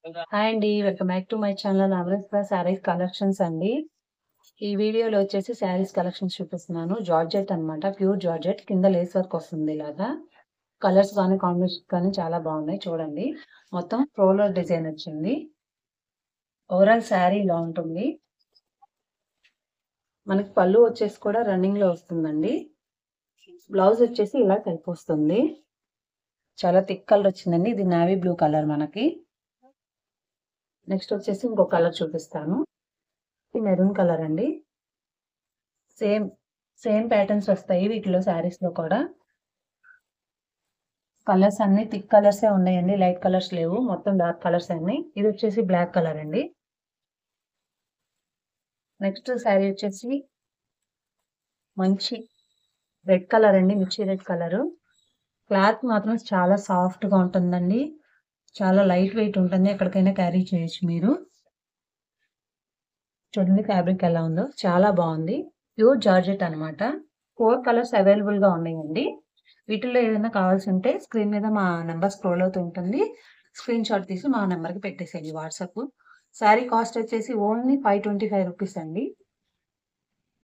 Hi అండి. Welcome back to my channel Navaratna sarees collections అండి. ఈ వీడియోలో వచ్చేసి శారీస్ కలెక్షన్స్ చూపిస్తున్నాను. జార్జెట్ అన్నమాట. ప్యూర్ జార్జెట్ కింద లేస్ వర్క్ వస్తుంది ఇలాగా. కలర్స్ కానీ కాంబినేషన్ కానీ చాలా బాగున్నాయి చూడండి. మొత్తం ఫ్లోరల్ డిజైన్ వచ్చింది. ఓవరాల్ శారీ ఇలా ఉంటుంది. మనకి పళ్ళు వచ్చేసి కూడా రన్నింగ్ లో వస్తుందండి. బ్లౌజ్ వచ్చేసి ఇలా టైప్ వస్తుంది. చాలా థిక్ కలర్ వచ్చిందండి. ఇది నావీ బ్లూ కలర్ మనకి. నెక్స్ట్ వచ్చేసి ఇంకో కలర్ చూపిస్తాను. ఇది మెరూన్ కలర్ అండి. సేమ్ సేమ్ ప్యాటర్న్స్ వస్తాయి వీటిలో శారీస్ లో కూడా. కలర్స్ అన్ని థిక్ కలర్సే ఉన్నాయండి. లైట్ కలర్స్ లేవు. మొత్తం డార్క్ కలర్స్ అన్ని. ఇది వచ్చేసి బ్లాక్ కలర్ అండి. నెక్స్ట్ శారీ వచ్చేసి మంచి రెడ్ కలర్ అండి. మిర్చి రెడ్ కలర్. క్లాత్ మాత్రం చాలా సాఫ్ట్ గా ఉంటుందండి. చాలా లైట్ వెయిట్ ఉంటుంది. ఎక్కడికైనా క్యారీ చేయొచ్చు మీరు. చూడండి ఫ్యాబ్రిక్ ఎలా ఉందో చాలా బాగుంది. ప్యూర్ జార్జెట్ అన్నమాట. 4 కలర్స్ అవైలబుల్ గా ఉన్నాయండి. వీటిల్లో ఏదైనా కావాల్సి ఉంటే స్క్రీన్ మీద మా నెంబర్ స్క్రోల్ అవుతూ ఉంటుంది. స్క్రీన్ షాట్ తీసి మా నెంబర్కి పెట్టేసేయండి వాట్సాప్. శారీ కాస్ట్ వచ్చేసి ఓన్లీ 525 రూపీస్ అండి.